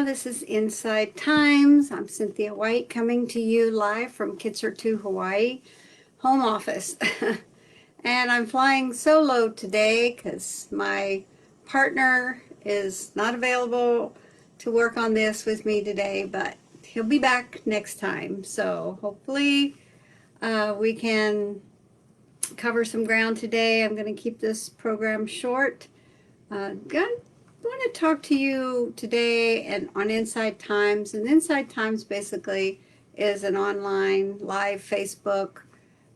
this is Inside Times. I'm Cynthia White coming to you live from Kitsurtu, Hawaii, home office. And I'm flying solo today because my partner is not available to work on this with me today, but he'll be back next time. So hopefully we can cover some ground today. I'm going to keep this program short. I want to talk to you today and on Inside Times. And Inside Times basically is an online live Facebook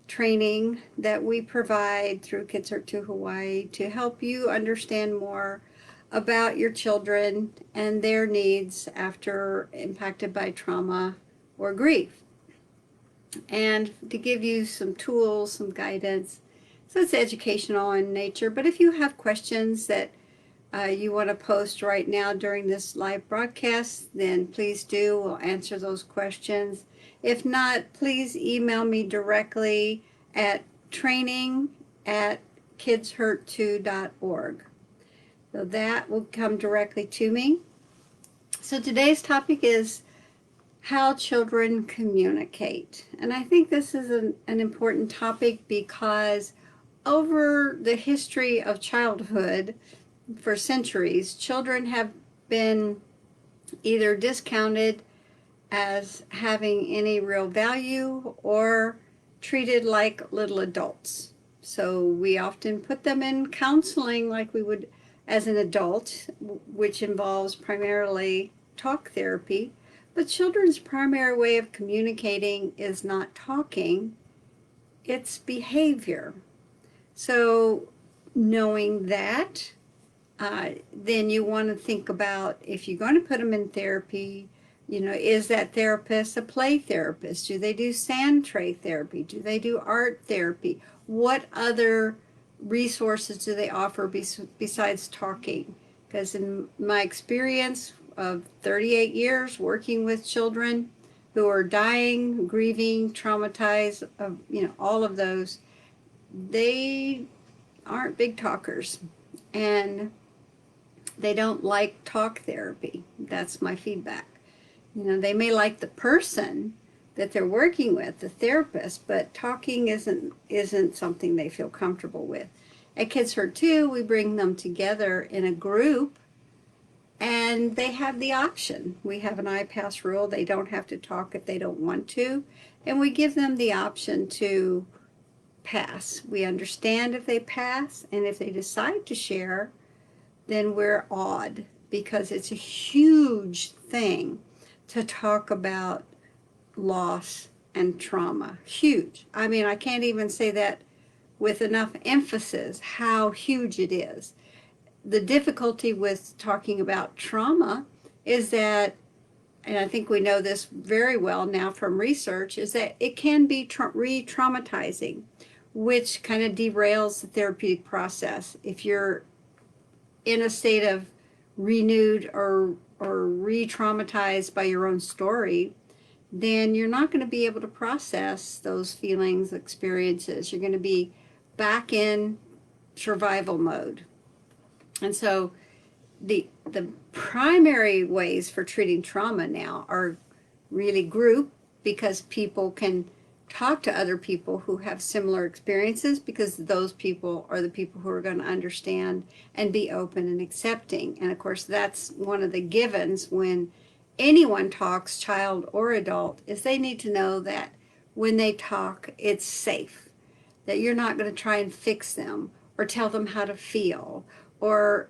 training that we provide through Kitsurtu Hawaii to help you understand more about your children and their needs after impacted by trauma or grief, and to give you some tools, some guidance. So it's educational in nature, but if you have questions that you want to post right now during this live broadcast, then please do. We'll answer those questions. If not, please email me directly at training@kidshurt2.org. So that will come directly to me. So today's topic is how children communicate. And I think this is an important topic because over the history of childhood, for centuries, children have been either discounted as having any real value or treated like little adults. So we often put them in counseling like we would as an adult, which involves primarily talk therapy. But children's primary way of communicating is not talking, it's behavior. So knowing that, then you want to think about, if you're going to put them in therapy, is that therapist a play therapist? Do they do sand tray therapy? Do they do art therapy? What other resources do they offer besides talking? Because in my experience of 38 years working with children who are dying, grieving, traumatized, all of those, they aren't big talkers. And they don't like talk therapy. That's my feedback. They may like the person that they're working with, the therapist, but talking isn't something they feel comfortable with. At Kids Hurt Too, we bring them together in a group, and they have the option. We have an I-PASS rule. They don't have to talk if they don't want to, and we give them the option to pass. We understand if they pass, and if they decide to share, then we're awed, because it's a huge thing to talk about loss and trauma. Huge. I mean, I can't even say that with enough emphasis how huge it is. The difficulty with talking about trauma is that, and I think we know this very well now from research, is that it can be re-traumatizing, which kind of derails the therapeutic process. If you're in a state of renewed or re-traumatized by your own story, then you're not going to be able to process those feelings, experiences. You're going to be back in survival mode. And so the primary ways for treating trauma now are really group, because people can talk to other people who have similar experiences, because those people are the people who are going to understand and be open and accepting. And of course, that's one of the givens when anyone talks, child or adult, is they need to know that when they talk, it's safe, that you're not going to try and fix them or tell them how to feel, or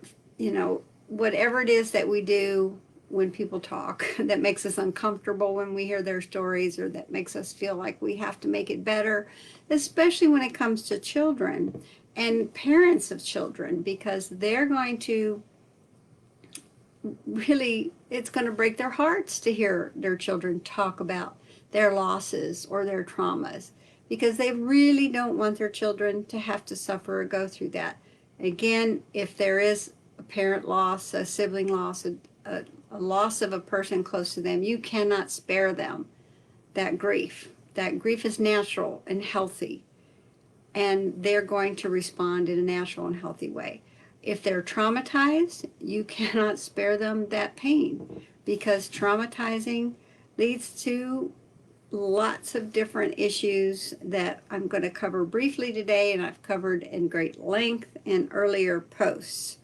whatever it is that we do when people talk that makes us uncomfortable when we hear their stories, or that makes us feel like we have to make it better, especially when it comes to children and parents of children, because they're going to really, it's going to break their hearts to hear their children talk about their losses or their traumas, because they really don't want their children to have to suffer or go through that. Again, if there is a parent loss, a sibling loss, a loss of a person close to them, you cannot spare them that grief. That grief is natural and healthy, and they're going to respond in a natural and healthy way. If they're traumatized, you cannot spare them that pain. because traumatizing leads to lots of different issues that I'm going to cover briefly today, and I've covered in great length in earlier posts.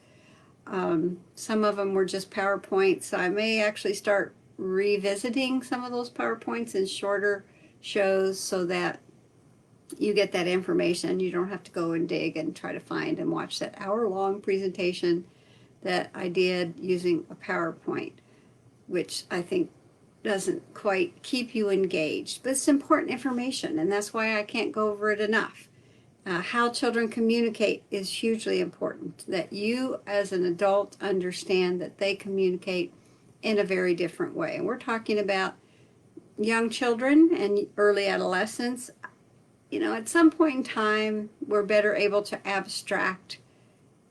Some of them were just PowerPoints, so I may actually start revisiting some of those PowerPoints in shorter shows so that you get that information. You don't have to go and dig and try to find and watch that hour-long presentation that I did using a PowerPoint, which I think doesn't quite keep you engaged. But it's important information, and that's why I can't go over it enough. How children communicate is hugely important, that you as an adult understand that they communicate in a very different way. And we're talking about young children and early adolescents. You know, at some point in time, we're better able to abstract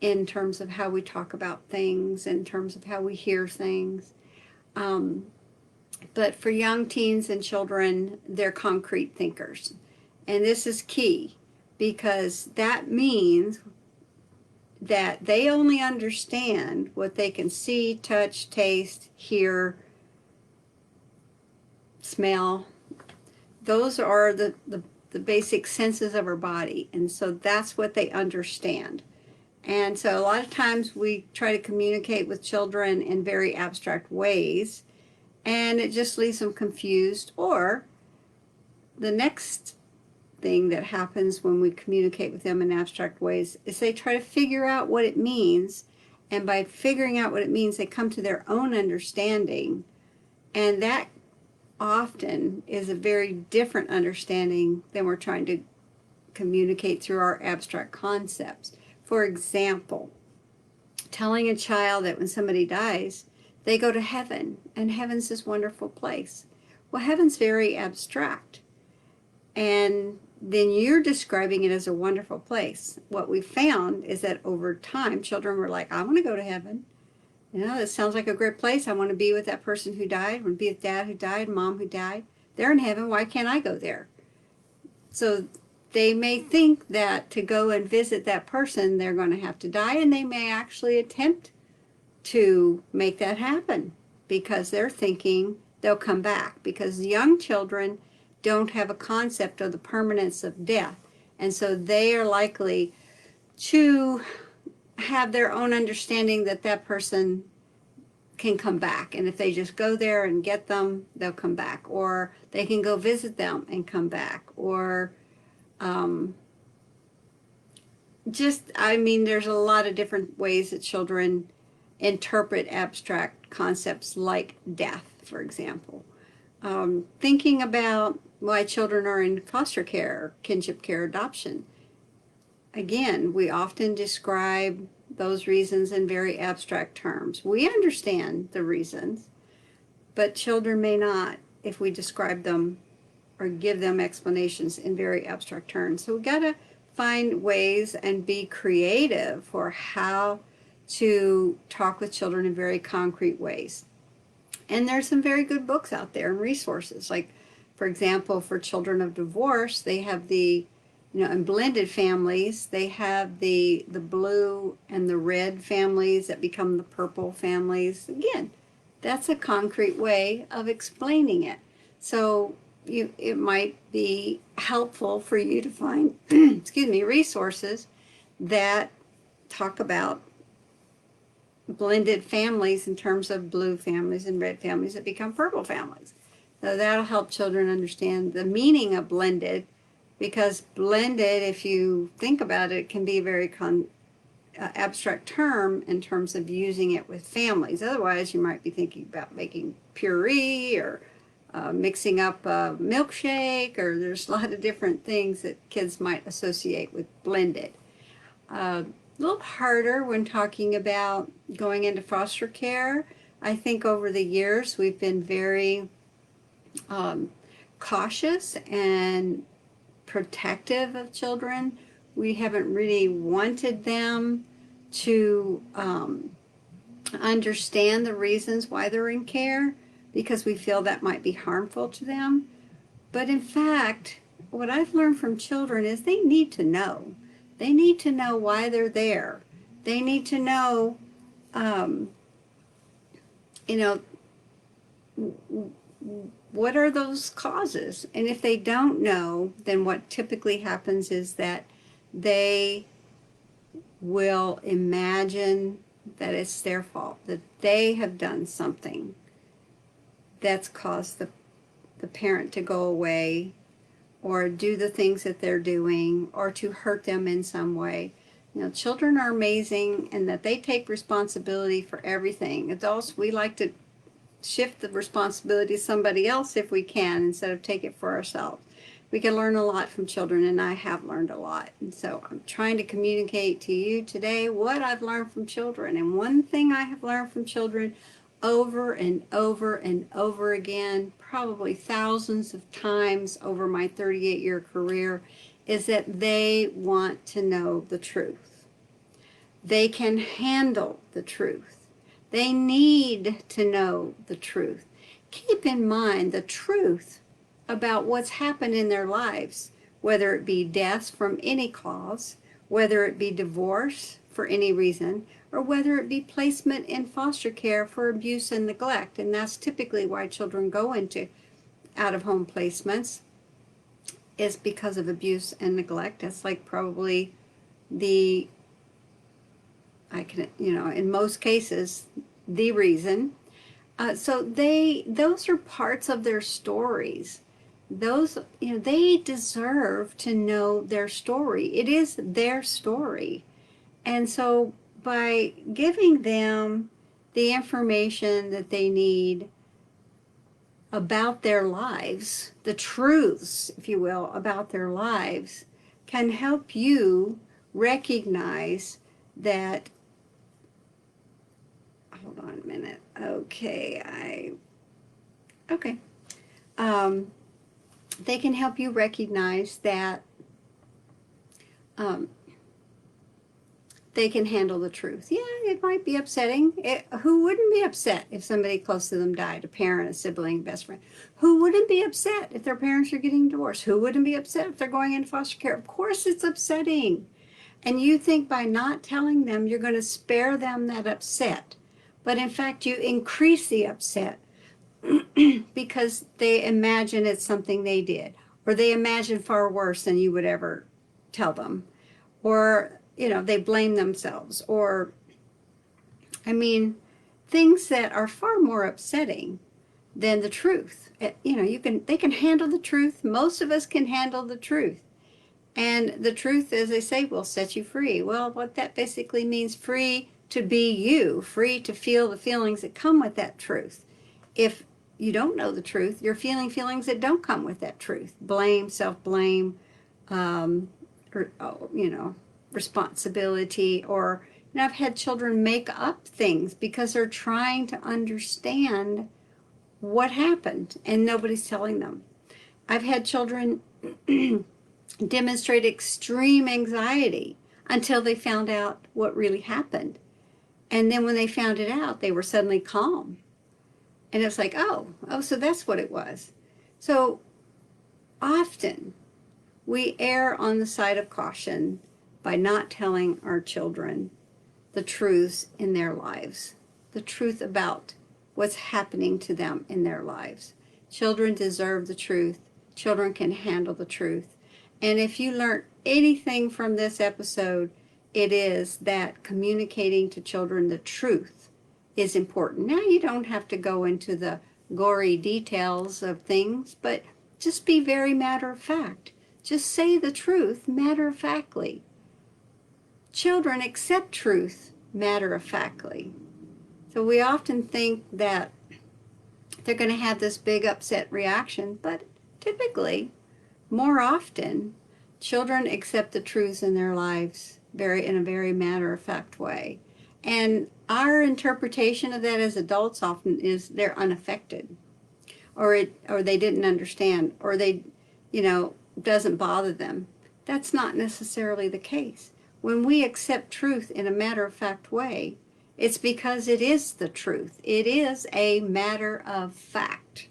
in terms of how we talk about things, in terms of how we hear things. But for young teens and children, they're concrete thinkers. And this is key because that means that they only understand what they can see, touch, taste, hear, smell. Those are the basic senses of our body. And so that's what they understand. And so a lot of times we try to communicate with children in very abstract ways, and it just leaves them confused. Or the next thing that happens when we communicate with them in abstract ways is they try to figure out what it means, and by figuring out what it means, they come to their own understanding, and that often is a very different understanding than we're trying to communicate through our abstract concepts. For example, telling a child that when somebody dies, they go to heaven, and heaven's this wonderful place. Well, heaven's very abstract, and then you're describing it as a wonderful place. What we found is that over time, children were like, I want to go to heaven. You know, that sounds like a great place. I want to be with that person who died. I want to be with dad who died, mom who died. They're in heaven. Why can't I go there? So they may think that to go and visit that person, they're going to have to die, and they may actually attempt to make that happen because they're thinking they'll come back, because young children don't have a concept of the permanence of death, and so they are likely to have their own understanding that that person can come back, and if they just go there and get them, they'll come back, or they can go visit them and come back, or there's a lot of different ways that children interpret abstract concepts like death, for example. Thinking about why children are in foster care, kinship care, adoption. Again, we often describe those reasons in very abstract terms. We understand the reasons, but children may not if we describe them or give them explanations in very abstract terms. So we got to find ways and be creative for how to talk with children in very concrete ways. And there's some very good books out there and resources. Like, for example, for children of divorce, they have in blended families, they have the blue and the red families that become the purple families. Again, that's a concrete way of explaining it. So it might be helpful for you to find, resources that talk about blended families in terms of blue families and red families that become purple families. So that'll help children understand the meaning of blended, because blended, if you think about it, can be a very abstract term in terms of using it with families. Otherwise, you might be thinking about making puree or mixing up a milkshake, or there's a lot of different things that kids might associate with blended. A little harder when talking about going into foster care. I think over the years we've been very cautious and protective of children. We haven't really wanted them to understand the reasons why they're in care, because we feel that might be harmful to them. But in fact, what I've learned from children is they need to know. They need to know why they're there. They need to know, what are those causes? And if they don't know, then what typically happens is that they will imagine that it's their fault, that they have done something that's caused the parent to go away or do the things that they're doing or to hurt them in some way. You know, children are amazing and that they take responsibility for everything. Adults, we like to shift the responsibility to somebody else if we can instead of take it for ourselves. We can learn a lot from children, and I have learned a lot. And so I'm trying to communicate to you today what I've learned from children. And one thing I have learned from children over and over and over again, probably thousands of times over my 38-year career, is that they want to know the truth. They can handle the truth. They need to know the truth. Keep in mind the truth about what's happened in their lives, whether it be death from any cause, whether it be divorce for any reason, or whether it be placement in foster care for abuse and neglect. And that's typically why children go into out-of-home placements, is because of abuse and neglect. That's like probably in most cases, the reason. So those are parts of their stories. Those, they deserve to know their story. It is their story. And so by giving them the information that they need about their lives, the truths, if you will, about their lives, can help you recognize that, hold on a minute, they can help you recognize that they can handle the truth. Yeah, it might be upsetting. Who wouldn't be upset if somebody close to them died? A parent, a sibling, best friend. Who wouldn't be upset if their parents are getting divorced? Who wouldn't be upset if they're going into foster care? Of course it's upsetting. And you think by not telling them you're going to spare them that upset. But in fact, you increase the upset because they imagine it's something they did. Or they imagine far worse than you would ever tell them. Or they blame themselves, or, things that are far more upsetting than the truth. They can handle the truth. Most of us can handle the truth. And the truth, as they say, will set you free. Well, what that basically means, free to be you, free to feel the feelings that come with that truth. If you don't know the truth, you're feeling feelings that don't come with that truth. Blame, self-blame, responsibility, or I've had children make up things because they're trying to understand what happened and nobody's telling them. I've had children demonstrate extreme anxiety until they found out what really happened. And then when they found it out, they were suddenly calm. And it's like, oh, so that's what it was. So often we err on the side of caution by not telling our children the truths in their lives, the truth about what's happening to them in their lives. Children deserve the truth. Children can handle the truth. And if you learn anything from this episode, it is that communicating to children the truth is important. Now, you don't have to go into the gory details of things, but just be very matter of fact. Just say the truth matter-of-factly. Children accept truth matter-of-factly. So we often think that they're going to have this big upset reaction, but typically, more often, children accept the truths in their lives in a very matter-of-fact way. And our interpretation of that as adults often is they're unaffected, or they didn't understand, or they, doesn't bother them. That's not necessarily the case. When we accept truth in a matter-of-fact way, it's because it is the truth. It is a matter of fact.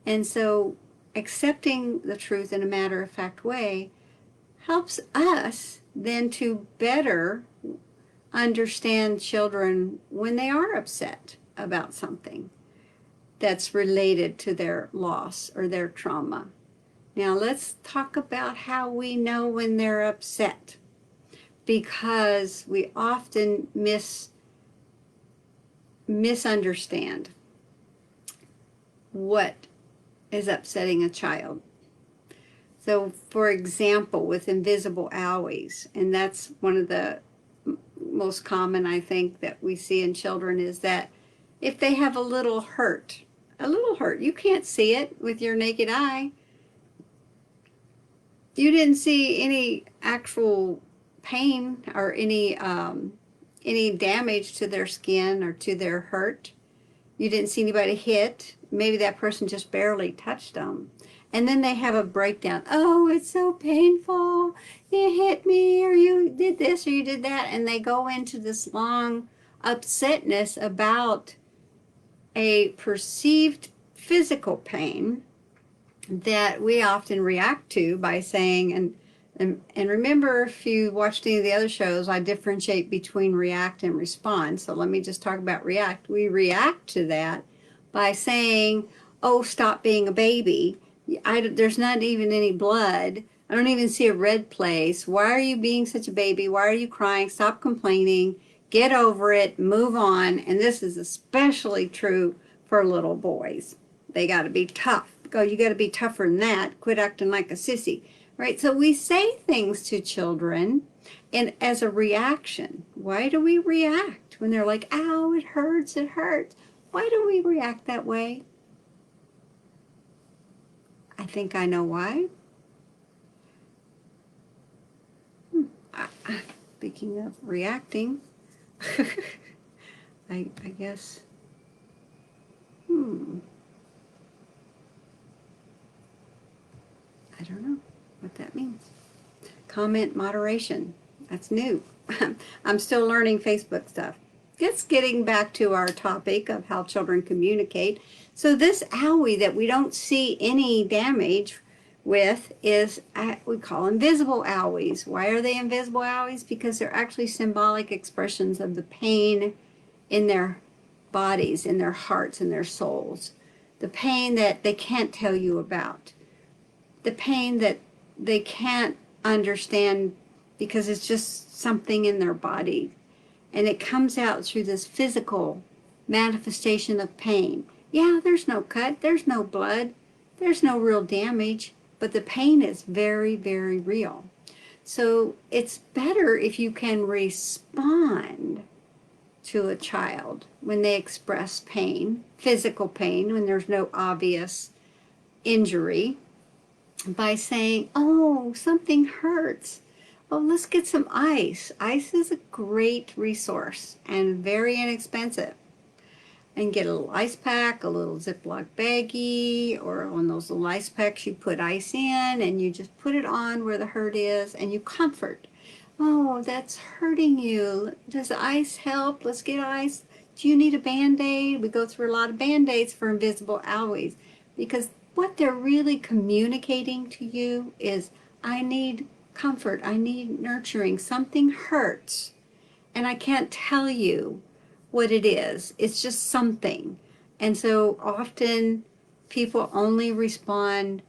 And so accepting the truth in a matter-of-fact way helps us then to better understand children when they are upset about something. that's related to their loss or their trauma. Now let's talk about how we know when they're upset, because we often misunderstand what is upsetting a child. So, for example, with invisible owies, and that's one of the most common, I think, that we see in children, is that if they have a little hurt, you can't see it with your naked eye. You didn't see any actual pain or any damage to their skin or to their hurt. You didn't see anybody hit. Maybe that person just barely touched them. And then they have a breakdown. Oh, it's so painful. You hit me, or you did this, or you did that. And they go into this long upsetness about a perceived physical pain that we often react to by saying, and remember, if you watched any of the other shows, I differentiate between react and respond. So let me just talk about react. We react to that by saying, oh, stop being a baby. There's not even any blood. I don't even see a red place. Why are you being such a baby? Why are you crying? Stop complaining. Get over it. Move on. And this is especially true for little boys. They got to be tough. You got to be tougher than that. Quit acting like a sissy. Right? So we say things to children and as a reaction. Why do we react when they're like, ow, it hurts, it hurts? Why do we react that way? I think I know why. Speaking of reacting, I guess, I don't know what that means. Comment moderation. That's new. I'm still learning Facebook stuff. Just getting back to our topic of how children communicate. So this owie that we don't see any damage with is, we call invisible owies. Why are they invisible owies? Because they're actually symbolic expressions of the pain in their bodies, in their hearts, in their souls. The pain that they can't tell you about. The pain that they can't understand because it's just something in their body. And it comes out through this physical manifestation of pain. Yeah, there's no cut, there's no blood, there's no real damage, but the pain is very, very real. So it's better if you can respond to a child when they express pain, physical pain, when there's no obvious injury, by saying, oh, something hurts. Oh, let's get some ice. Ice is a great resource and very inexpensive. And get a little ice pack, a little Ziploc baggie, or on those little ice packs you put ice in, and you just put it on where the hurt is, and you comfort. Oh, that's hurting you. Does ice help? Let's get ice. Do you need a Band-Aid? We go through a lot of Band-Aids for invisible owies, because what they're really communicating to you is, I need comfort. I need nurturing. Something hurts, and I can't tell you what it is. It's just something. And so often people only respond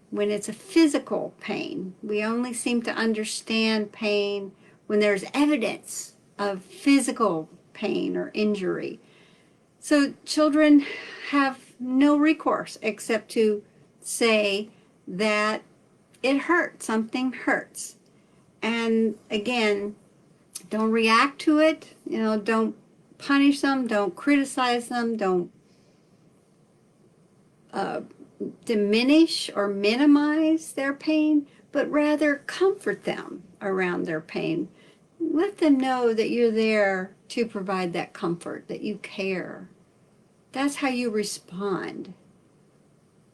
when it's a physical pain. We only seem to understand pain when there's evidence of physical pain or injury. So children have no recourse except to say that it hurts, something hurts. And again, don't react to it, don't punish them, don't criticize them, don't diminish or minimize their pain, but rather comfort them around their pain. Let them know that you're there to provide that comfort, that you care. That's how you respond,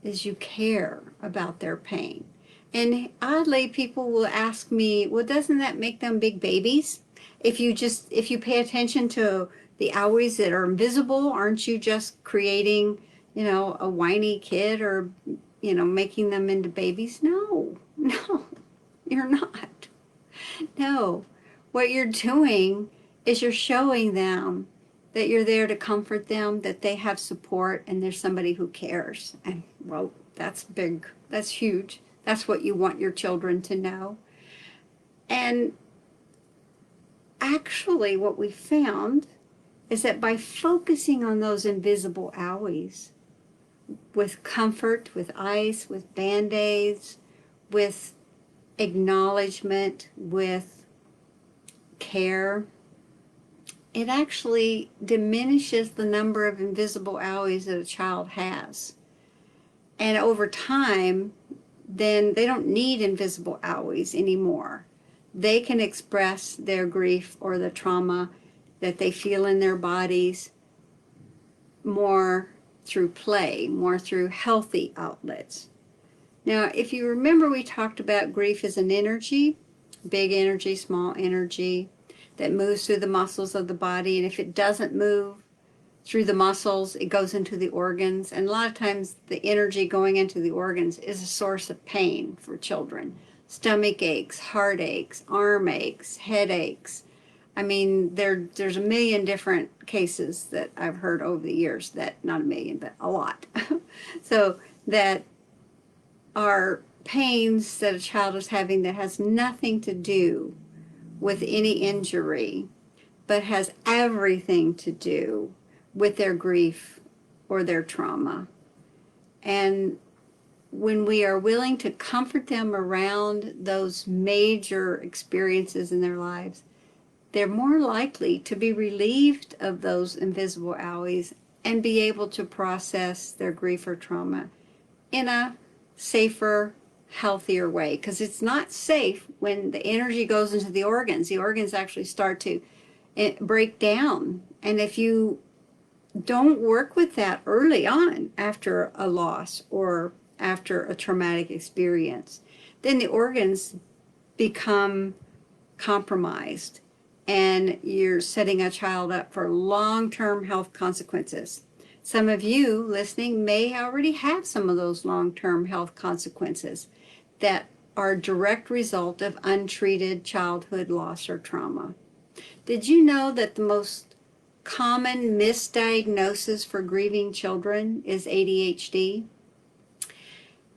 is you care about their pain. And oddly, people will ask me, well, doesn't that make them big babies? If you pay attention to the owies that are invisible, aren't you just creating, a whiny kid or, making them into babies? No, you're not. No, what you're doing is you're showing them that you're there to comfort them, that they have support, and there's somebody who cares. And well, that's big, that's huge. That's what you want your children to know. And actually, what we found is that by focusing on those invisible owies, with comfort, with ice, with band-aids, with acknowledgement, with care, it actually diminishes the number of invisible owies that a child has. And over time, then they don't need invisible owies anymore. They can express their grief or the trauma that they feel in their bodies more through play, more through healthy outlets. Now, if you remember, we talked about grief as an energy, big energy, small energy, that moves through the muscles of the body. And if it doesn't move through the muscles, it goes into the organs. And a lot of times the energy going into the organs is a source of pain for children. Stomach aches, heartaches, arm aches, headaches. I mean, there's a million different cases that I've heard over the years, that, not a million, but a lot. So that are pains that a child is having that has nothing to do with any injury, but has everything to do with their grief or their trauma. And when we are willing to comfort them around those major experiences in their lives, they're more likely to be relieved of those invisible owies and be able to process their grief or trauma in a safer, healthier way. Because it's not safe when the energy goes into the organs. The organs actually start to break down. And if you don't work with that early on after a loss or after a traumatic experience, then the organs become compromised, and you're setting a child up for long-term health consequences. Some of you listening may already have some of those long-term health consequences that are a direct result of untreated childhood loss or trauma. Did you know that the most common misdiagnosis for grieving children is ADHD?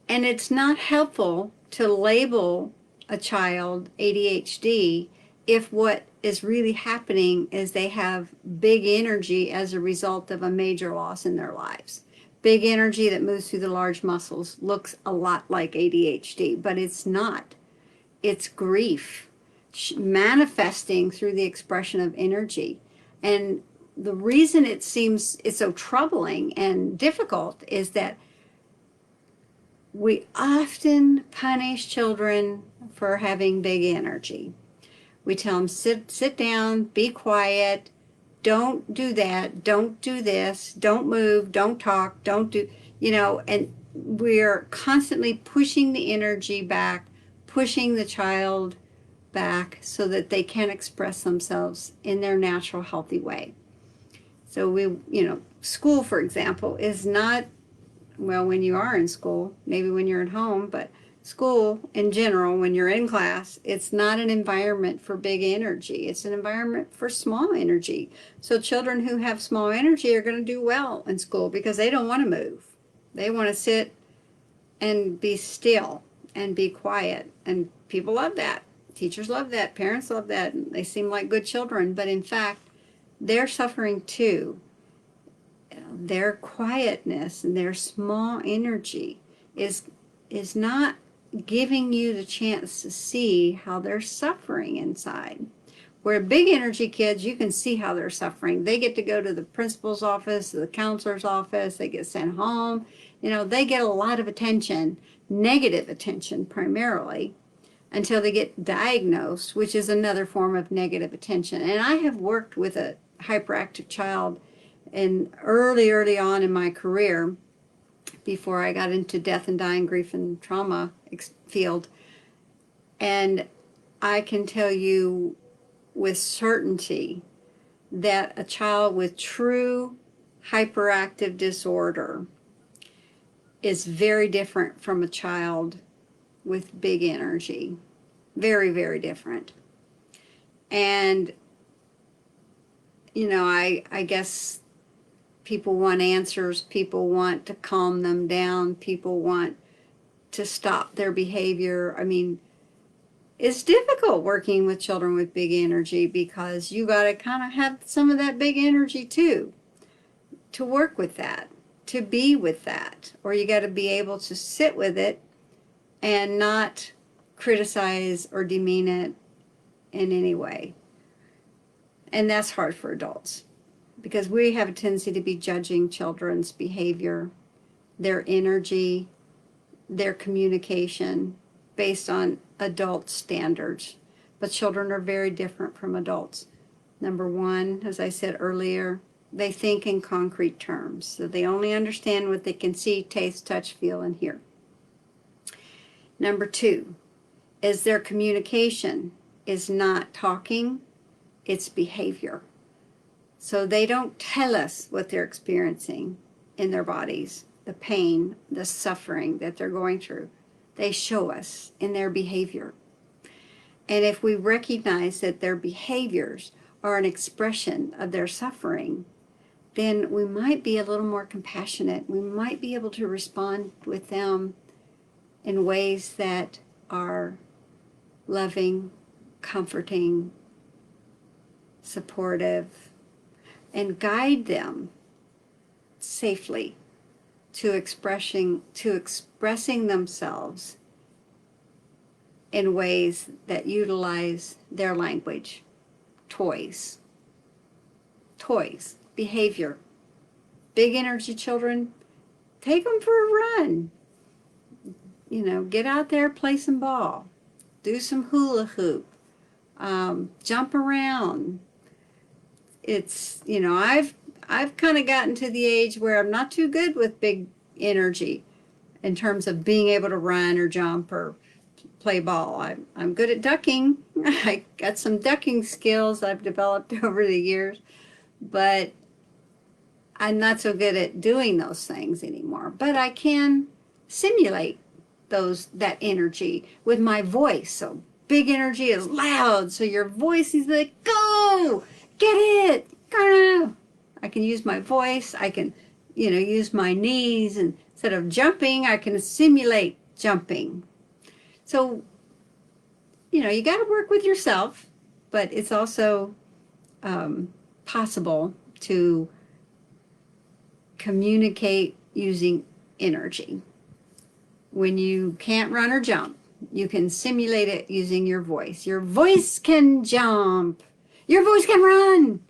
And it's not helpful to label a child ADHD if what is really happening is they have big energy as a result of a major loss in their lives. Big energy that moves through the large muscles looks a lot like ADHD, but it's not. It's grief manifesting through the expression of energy. And the reason it seems it's so troubling and difficult is that we often punish children for having big energy. We tell them, sit down, be quiet, don't do that, don't do this, don't move, don't talk, don't do, and we're constantly pushing the energy back, pushing the child back so that they can express themselves in their natural, healthy way. So school, for example, is not, well, when you are in school, maybe when you're at home, but school in general, when you're in class, it's not an environment for big energy. It's an environment for small energy. So children who have small energy are going to do well in school because they don't want to move. They want to sit and be still and be quiet. And people love that. Teachers love that. Parents love that. They seem like good children. But in fact, they're suffering too. Their quietness and their small energy is not giving you the chance to see how they're suffering inside. Where big energy kids, you can see how they're suffering. They get to go to the principal's office, the counselor's office, they get sent home. They get a lot of attention, negative attention primarily, until they get diagnosed, which is another form of negative attention. And I have worked with a hyperactive child early on in my career, before I got into death and dying, grief and trauma field. And I can tell you with certainty that a child with true hyperactive disorder is very different from a child with big energy. Very, very different. And, I guess people want answers, people want to calm them down, people want to stop their behavior. I mean, it's difficult working with children with big energy because you got to kind of have some of that big energy too to work with that, to be with that, or you got to be able to sit with it and not criticize or demean it in any way. And that's hard for adults because we have a tendency to be judging children's behavior, their energy, their communication based on adult standards. But children are very different from adults. Number one, as I said earlier, they think in concrete terms. So they only understand what they can see, taste, touch, feel, and hear. Number two is their communication is not talking, it's behavior. So they don't tell us what they're experiencing in their bodies, the pain, the suffering that they're going through. They show us in their behavior. And if we recognize that their behaviors are an expression of their suffering, then we might be a little more compassionate. We might be able to respond with them in ways that are loving, comforting, supportive, and guide them safely to expressing themselves in ways that utilize their language, toys, behavior. Big energy children, take them for a run. Get out there, play some ball, do some hula hoop, jump around. It's, I've kind of gotten to the age where I'm not too good with big energy in terms of being able to run or jump or play ball. I'm good at ducking. I got some ducking skills I've developed over the years, but I'm not so good at doing those things anymore. But I can simulate that energy with my voice. So big energy is loud, so your voice is like, go, get it, go. I can use my voice. I can, use my knees, and instead of jumping, I can simulate jumping. So, you got to work with yourself, but it's also possible to communicate using energy. When you can't run or jump, you can simulate it using your voice. Your voice can jump. Your voice can run.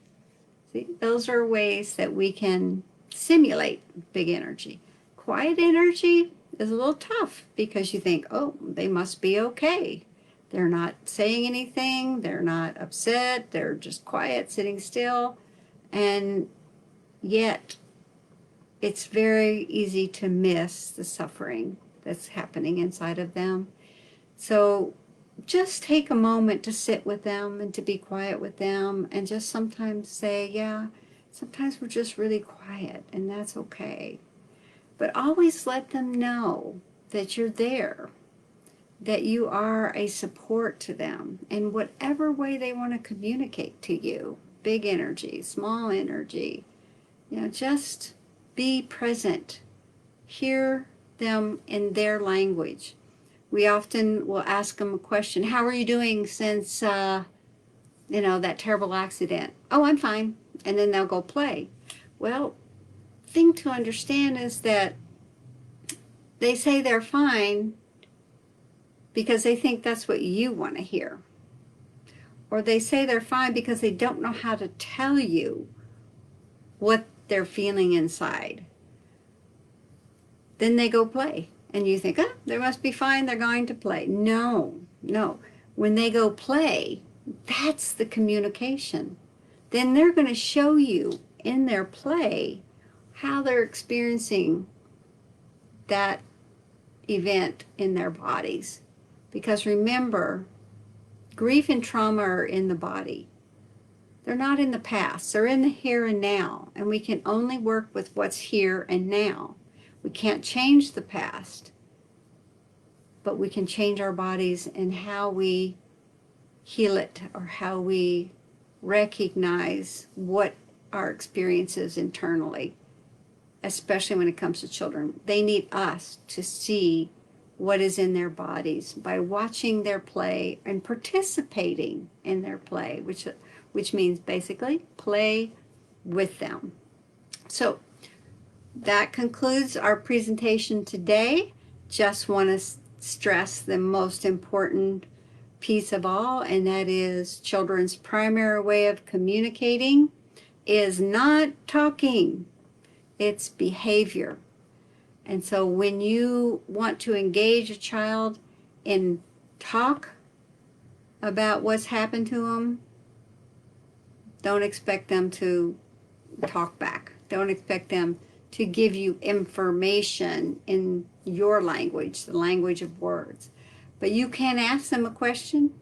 See, those are ways that we can simulate big energy. Quiet energy is a little tough because you think, oh, they must be okay. They're not saying anything. They're not upset. They're just quiet, sitting still. And yet, it's very easy to miss the suffering that's happening inside of them. So just take a moment to sit with them and to be quiet with them, and just sometimes say, yeah, sometimes we're just really quiet, and that's okay. But always let them know that you're there, that you are a support to them in whatever way they want to communicate to you. Big energy, small energy, just be present. Hear them in their language. We often will ask them a question, how are you doing since, that terrible accident? Oh, I'm fine. And then they'll go play. Well, thing to understand is that they say they're fine because they think that's what you want to hear. Or they say they're fine because they don't know how to tell you what they're feeling inside. Then they go play. And you think, oh, they must be fine, they're going to play. No. When they go play, that's the communication. Then they're going to show you in their play how they're experiencing that event in their bodies. Because remember, grief and trauma are in the body. They're not in the past. They're in the here and now. And we can only work with what's here and now. We can't change the past, but we can change our bodies and how we heal it or how we recognize what our experience is internally, especially when it comes to children. They need us to see what is in their bodies by watching their play and participating in their play, which means basically play with them. So that concludes our presentation today. Just want to stress the most important piece of all, and that is children's primary way of communicating is not talking, it's behavior. And so when you want to engage a child in talk about what's happened to them, don't expect them to talk back. Don't expect them to give you information in your language, the language of words. But you can ask them a question,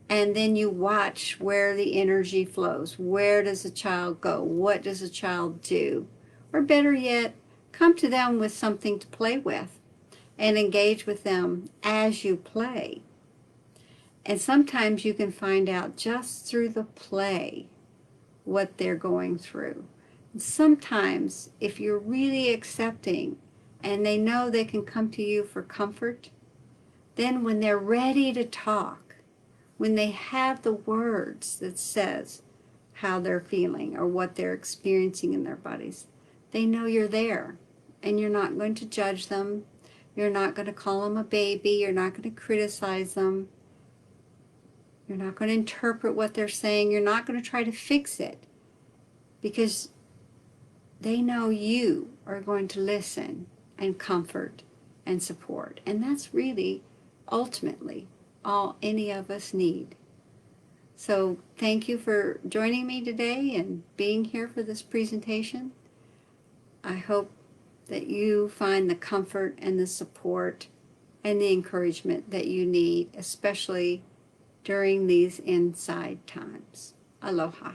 and then you watch where the energy flows. Where does the child go? What does the child do? Or better yet, come to them with something to play with and engage with them as you play. And sometimes you can find out just through the play what they're going through. And sometimes, if you're really accepting and they know they can come to you for comfort, then when they're ready to talk, when they have the words that says how they're feeling or what they're experiencing in their bodies, they know you're there and you're not going to judge them. You're not going to call them a baby. You're not going to criticize them. You're not going to interpret what they're saying. You're not going to try to fix it, because they know you are going to listen and comfort and support. And that's really ultimately all any of us need. So thank you for joining me today and being here for this presentation. I hope that you find the comfort and the support and the encouragement that you need, especially during these inside times. Aloha.